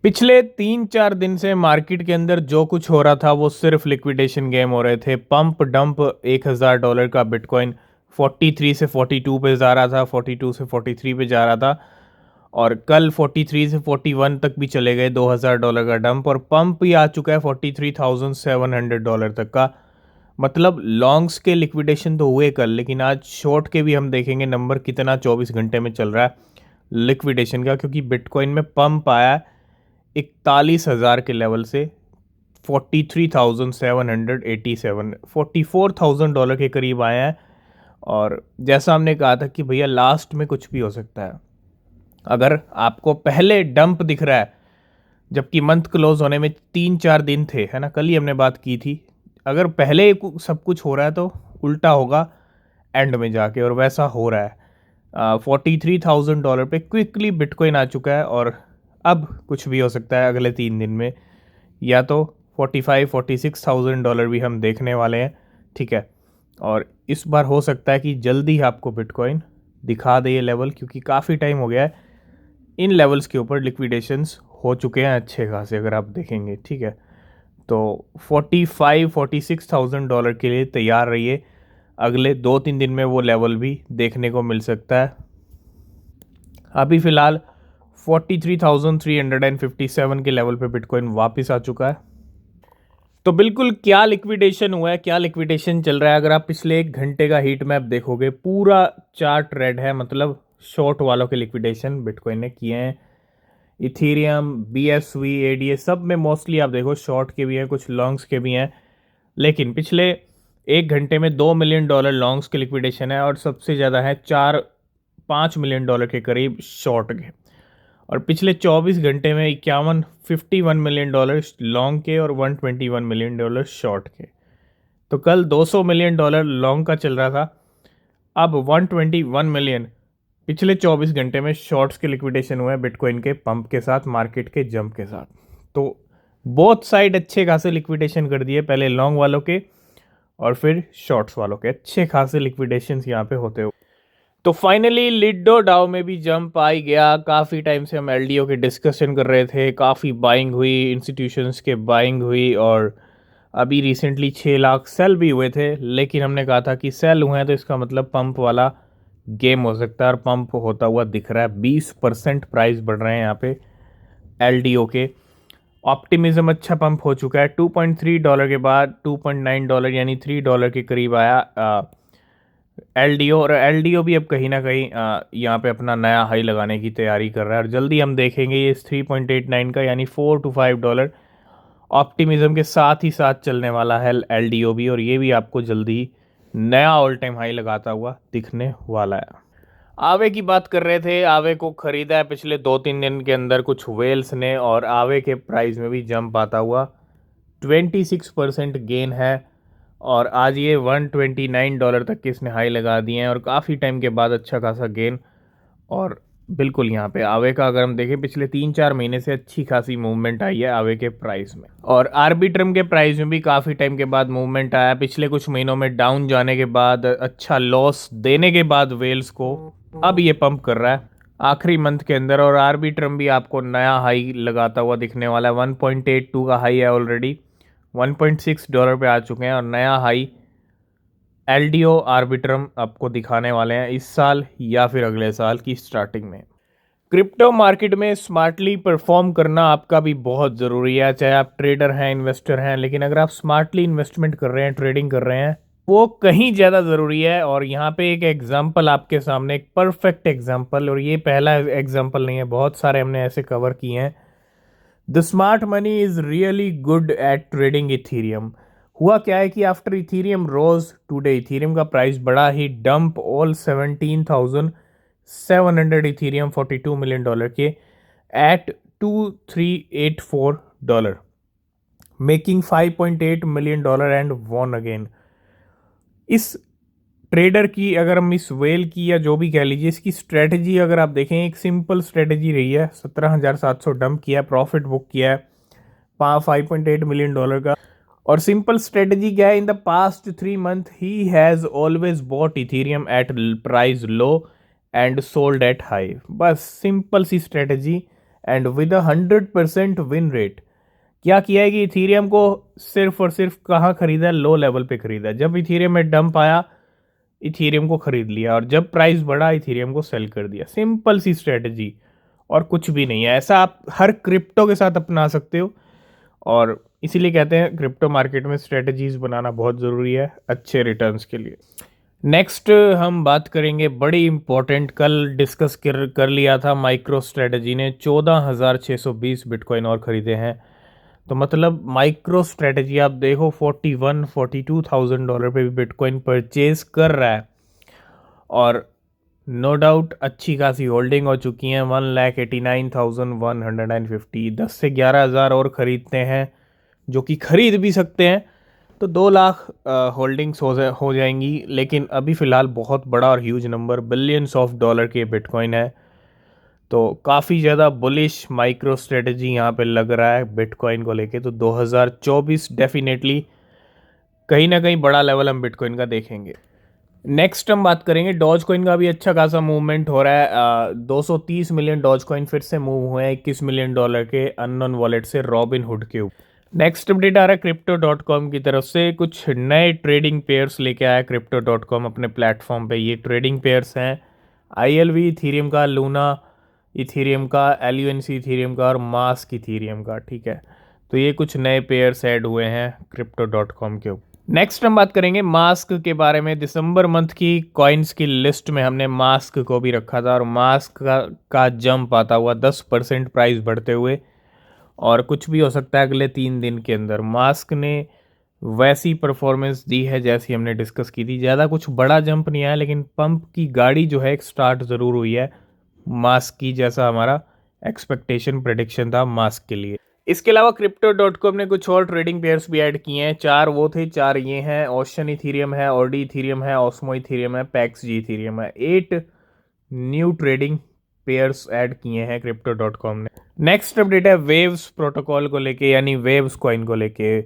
पिछले 3-4 दिन से मार्केट के अंदर जो कुछ हो रहा था वो सिर्फ लिक्विडेशन गेम हो रहे थे। पंप डंप $1,000 का बिटकॉइन 43 से 42 पे जा रहा था, 42 से 43 पे जा रहा था और कल 43 से 41 तक भी चले गए। $2,000 का डंप और पंप भी आ चुका है $43,700 तक का। मतलब लॉन्ग्स के लिक्विडेशन तो हुए कल, लेकिन आज शॉर्ट के भी हम देखेंगे नंबर कितना 24 घंटे में चल रहा है लिक्विडेशन का, क्योंकि बिटकॉइन में पंप आया 41,000 के लेवल से 43,787, $44,000 के करीब आए हैं। और जैसा हमने कहा था कि भैया लास्ट में कुछ भी हो सकता है। अगर आपको पहले डंप दिख रहा है जबकि मंथ क्लोज होने में 3-4 दिन थे, है ना, कल ही हमने बात की थी, अगर पहले सब कुछ हो रहा है तो उल्टा होगा एंड में जाके, और वैसा हो रहा है। $43,000 पे क्विकली बिटकॉइन आ चुका है और अब कुछ भी हो सकता है अगले 3 दिन में, या तो $45,000-46,000 भी हम देखने वाले हैं। ठीक है, और इस बार हो सकता है कि जल्दी ही आपको बिटकॉइन दिखा दे ये लेवल, क्योंकि काफ़ी टाइम हो गया है इन लेवल्स के ऊपर लिक्विडेशंस हो चुके हैं अच्छे खासे, अगर आप देखेंगे। ठीक है, तो $45,000-46,000 के लिए तैयार रहिए। अगले 2-3 दिन में वो लेवल भी देखने को मिल सकता है। अभी फ़िलहाल 43,357 के लेवल पे बिटकॉइन वापस आ चुका है। तो बिल्कुल क्या लिक्विडेशन हुआ है, क्या लिक्विडेशन चल रहा है, अगर आप पिछले 1 घंटे का हीट मैप देखोगे पूरा चार्ट रेड है। मतलब शॉर्ट वालों के लिक्विडेशन बिटकॉइन ने किए हैं। इथीरियम, BSV, ADA सब में मोस्टली आप देखो शॉर्ट के भी हैं, कुछ लॉन्ग्स के भी हैं। लेकिन पिछले 1 घंटे में $2 मिलियन लॉन्ग्स के लिक्विडेशन है और सबसे ज़्यादा है 4-5 मिलियन के करीब शॉर्ट के। और पिछले 24 घंटे में 51 लॉन्ग के और $121 शॉर्ट के। तो कल $200 लॉन्ग का चल रहा था, अब 121 पिछले 24 घंटे में शॉर्ट्स के लिक्विडेशन हुए हैं बिटकॉइन के पंप के साथ, मार्केट के जंप के साथ। तो बोथ साइड अच्छे खासे लिक्विडेशन कर दिए, पहले लॉन्ग वालों के और फिर शॉर्ट्स वालों के अच्छे खासे लिक्विडेशंस यहाँ पे होते हुए। तो फाइनली लिडो डाउ में भी जंप आ ही गया। काफ़ी टाइम से हम LDO के डिस्कशन कर रहे थे, काफ़ी बाइंग हुई, इंस्टीट्यूशंस के बाइंग हुई और अभी रिसेंटली 6 लाख सेल भी हुए थे। लेकिन हमने कहा था कि सेल हुए हैं तो इसका मतलब पंप वाला गेम हो सकता है, और पंप होता हुआ दिख रहा है। 20% प्राइस बढ़ रहे हैं यहाँ पे LDO के। ऑप्टिमिज्म अच्छा पंप हो चुका है, $2.3 के बाद $2.9 यानी $3 के करीब आया LDO। और LDO भी अब कहीं ना कहीं यहाँ पे अपना नया हाई लगाने की तैयारी कर रहा है और जल्दी हम देखेंगे ये 3.89 का यानी $4 to $5 ऑप्टिमिज्म के साथ ही साथ चलने वाला है LDO भी, और ये भी आपको जल्दी नया ऑल टाइम हाई लगाता हुआ दिखने वाला है। आवे की बात कर रहे थे, आवे को खरीदा है पिछले 2-3 दिन के अंदर कुछ वेल्स ने, और आवे के प्राइस में भी जंप आता हुआ 26% गेन है। और आज ये $129 तक के इसने हाई लगा दिए हैं और काफ़ी टाइम के बाद अच्छा खासा गेन। और बिल्कुल यहाँ पे आवे का अगर हम देखें पिछले 3-4 महीने से अच्छी खासी मूवमेंट आई है आवे के प्राइस में, और आर्बिट्रम के प्राइस में भी काफ़ी टाइम के बाद मूवमेंट आया। पिछले कुछ महीनों में डाउन जाने के बाद, अच्छा लॉस देने के बाद वेल्स को अब ये पंप कर रहा है आखिरी मंथ के अंदर, और आर्बिट्रम भी आपको नया हाई लगाता हुआ दिखने वाला है। 1.82 का हाई है ऑलरेडी, $1.6 पे आ चुके हैं, और नया हाई LDO आर्बिट्रम आपको दिखाने वाले हैं इस साल या फिर अगले साल की स्टार्टिंग में। क्रिप्टो मार्केट में स्मार्टली परफॉर्म करना आपका भी बहुत ज़रूरी है, चाहे आप ट्रेडर हैं, इन्वेस्टर हैं। लेकिन अगर आप स्मार्टली इन्वेस्टमेंट कर रहे हैं, ट्रेडिंग कर रहे हैं, वो कहीं ज़्यादा ज़रूरी है। और यहाँ पे एक एग्जांपल आपके सामने, एक परफेक्ट एग्जांपल, और ये पहला एग्जांपल नहीं है, बहुत सारे हमने ऐसे कवर किए हैं। The smart money is really good at trading Ethereum. हुआ क्या है कि after Ethereum rose today, Ethereum का प्राइस बड़ा ही डंप ऑल 17,700 इथीरियम $42 मिलियन के at $2,384, making $5.8 million and won again. इस ट्रेडर की, अगर हम इस वेल की या जो भी कह लीजिए, इसकी स्ट्रेटजी अगर आप देखें, एक सिंपल स्ट्रेटजी रही है। 17,700 डंप किया, प्रॉफिट बुक किया है $5.8 मिलियन का। और सिंपल स्ट्रेटजी क्या है, in the past 3 month he has always bought Ethereum at price low and sold at high. बस सिंपल सी strategy, and with 100% win rate. क्या किया है कि इथीरियम को सिर्फ और सिर्फ कहाँ खरीदा है, लो लेवल पे खरीदा है। जब इथीरियम में डंप आया, इथीरियम को खरीद लिया, और जब प्राइस बढ़ा इथीरियम को सेल कर दिया। सिंपल सी स्ट्रेटजी, और कुछ भी नहीं है। ऐसा आप हर क्रिप्टो के साथ अपना सकते हो, और इसीलिए कहते हैं क्रिप्टो मार्केट में स्ट्रेटजीज बनाना बहुत ज़रूरी है अच्छे रिटर्न्स के लिए। नेक्स्ट हम बात करेंगे बड़ी इंपॉर्टेंट, कल डिस्कस कर लिया था, माइक्रो स्ट्रेटजी ने 14,620 बिटकॉइन और ख़रीदे हैं। तो मतलब माइक्रो स्ट्रेटजी आप देखो 41-42,000 डॉलर पे भी बिटकॉइन परचेज कर रहा है, और नो डाउट अच्छी खासी होल्डिंग हो चुकी हैं। 1,89,150, 10 से 11,000 और ख़रीदते हैं, जो कि ख़रीद भी सकते हैं, तो 2 लाख होल्डिंग्स हो जाएंगी। लेकिन अभी फ़िलहाल बहुत बड़ा और huge number, billions of dollar के बिटकॉइन है। तो काफ़ी ज़्यादा बुलिश माइक्रो स्ट्रेटजी यहाँ पे लग रहा है बिटकॉइन को लेके। तो 2024 डेफिनेटली कहीं ना कहीं बड़ा लेवल हम बिटकॉइन का देखेंगे। नेक्स्ट हम बात करेंगे डॉज कॉइन का। भी अच्छा खासा मूवमेंट हो रहा है। 230 मिलियन डॉज कॉइन फिर से मूव हुए हैं 21 मिलियन डॉलर के अननोन वॉलेट से रॉबिन हुड के ऊपर। नेक्स्ट अपडेट आ रहा है Crypto.com की तरफ से। कुछ नए ट्रेडिंग पेयर्स लेके आया Crypto.com अपने प्लेटफॉर्म पे। ये ट्रेडिंग पेयर्स हैं ILV इथीरियम का, लूना इथीरियम का, LUNC इथीरियम का, और मास्क इथीरियम का। ठीक है, तो ये कुछ नए पेयर्स ऐड हुए हैं Crypto.com के ऊपर। नेक्स्ट हम बात करेंगे मास्क के बारे में। दिसंबर मंथ की कॉइन्स की लिस्ट में हमने मास्क को भी रखा था, और मास्क का जंप आता हुआ 10% प्राइस बढ़ते हुए, और कुछ भी हो सकता है अगले 3 दिन के अंदर। मास्क ने वैसी परफॉर्मेंस दी है जैसी हमने डिस्कस की थी। ज़्यादा कुछ बड़ा जंप नहीं आया, लेकिन पंप की गाड़ी जो है एक स्टार्ट ज़रूर हुई है मास्क की, जैसा हमारा एक्सपेक्टेशन प्रेडिक्शन था मास्क के लिए। इसके अलावा Crypto.com ने कुछ और ट्रेडिंग पेयर्स भी ऐड किए हैं। 4 वो थे, 4 ये हैं। ओशन इथीरियम है, ऑडी इथीरियम है, ऑस्मो इथीरियम है, पैक्स जी इथीरियम है। 8 न्यू ट्रेडिंग पेयर्स ऐड किए हैं Crypto.com ने। नेक्स्ट अपडेट है वेव्स प्रोटोकॉल को लेके, यानी वेव्स कॉइन को लेके।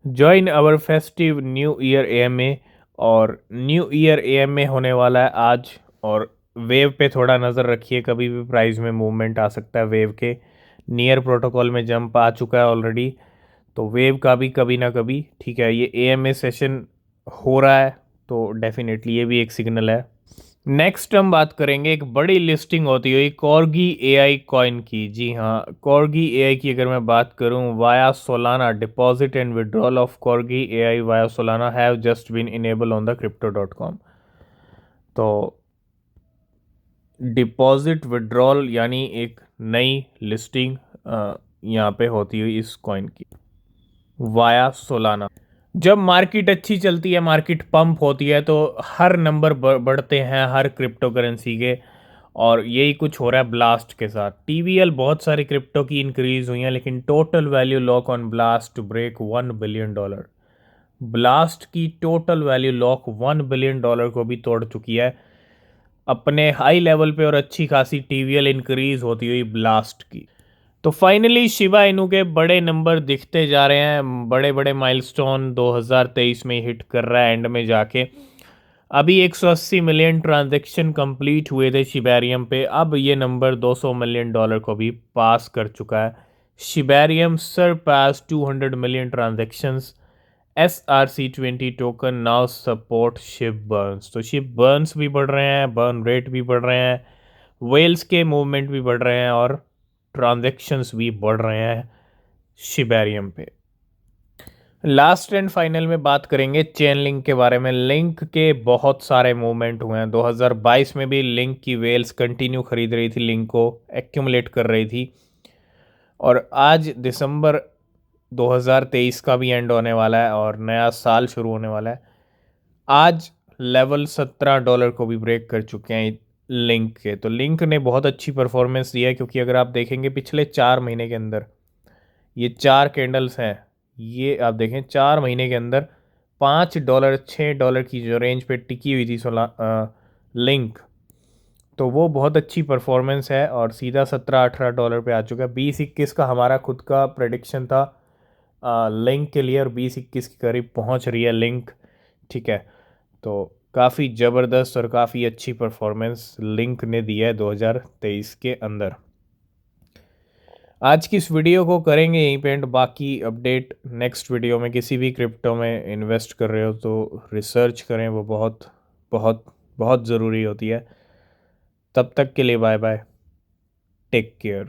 ज्वाइन अवर फेस्टिव न्यू ईयर AMA, और न्यू ईयर AMA होने वाला है आज। और वेव पे थोड़ा नज़र रखिए, कभी भी प्राइस में मूवमेंट आ सकता है वेव के। नियर प्रोटोकॉल में जंप आ चुका है ऑलरेडी, तो वेव का भी कभी ना कभी, ठीक है, ये AMA सेशन हो रहा है, तो डेफिनेटली ये भी एक सिग्नल है। नेक्स्ट हम बात करेंगे, एक बड़ी लिस्टिंग होती हुई कॉर्गी AI कॉइन की। जी हाँ, कॉर्गी AI की अगर मैं बात करूं, via Solana, deposit and withdrawal of Corgi AI via Solana have just been enable on the Crypto.com। तो डिपॉजिट विड्रॉल यानी एक नई लिस्टिंग यहाँ पे होती हुई इस कॉइन की, वाया सोलाना। जब मार्केट अच्छी चलती है, मार्केट पंप होती है, तो हर नंबर बढ़ते हैं हर क्रिप्टो करेंसी के। और यही कुछ हो रहा है ब्लास्ट के साथ। TVL बहुत सारी क्रिप्टो की इंक्रीज हुई हैं, लेकिन total value lock on Blast to break $1 billion. Blast की टोटल वैल्यू लॉक $1 बिलियन को भी तोड़ चुकी है अपने हाई लेवल पे, और अच्छी खासी TVL इंक्रीज होती हुई ब्लास्ट की। तो फाइनली शिबा इनू के बड़े नंबर दिखते जा रहे हैं, बड़े बड़े माइलस्टोन 2023 में हिट कर रहा है एंड में जाके। अभी 180 मिलियन ट्रांजैक्शन कंप्लीट हुए थे शिबेरियम पे। अब ये नंबर $200 मिलियन को भी पास कर चुका है। Shibarium surpass 200 million transactions. SRC20 token now support Shib burns. तो शिप बर्न्स भी बढ़ रहे हैं, बर्न रेट भी बढ़ रहे हैं, वेल्स के मूवमेंट भी बढ़ रहे हैं, और ट्रांजैक्शंस भी बढ़ रहे हैं शिबेरियम पे। लास्ट एंड फाइनल में बात करेंगे चेन लिंक के बारे में। लिंक के बहुत सारे मूवमेंट हुए हैं। 2022 में भी लिंक की वेल्स कंटिन्यू खरीद रही थी, लिंक को एक्यूमुलेट कर रही थी, और आज दिसंबर 2023 का भी एंड होने वाला है और नया साल शुरू होने वाला है। आज लेवल $17 को भी ब्रेक कर चुके हैं लिंक के। तो लिंक ने बहुत अच्छी परफॉर्मेंस दी है, क्योंकि अगर आप देखेंगे पिछले 4 महीने के अंदर, ये 4 कैंडल्स हैं, ये आप देखें 4 महीने के अंदर $5 $6 की जो रेंज पे टिकी हुई थी लिंक, तो वो बहुत अच्छी परफॉर्मेंस है, और सीधा $17-18 पे आ चुका है। 20-21 का हमारा खुद का प्रेडिक्शन था लिंक के लिए, और 20-21 के करीब पहुंच रही है लिंक। ठीक है, तो काफ़ी ज़बरदस्त और काफ़ी अच्छी परफॉर्मेंस लिंक ने दी है 2023 के अंदर। आज की इस वीडियो को करेंगे यहीं पे एंड, बाकी अपडेट नेक्स्ट वीडियो में। किसी भी क्रिप्टो में इन्वेस्ट कर रहे हो तो रिसर्च करें, वो बहुत बहुत बहुत ज़रूरी होती है। तब तक के लिए बाय बाय, टेक केयर।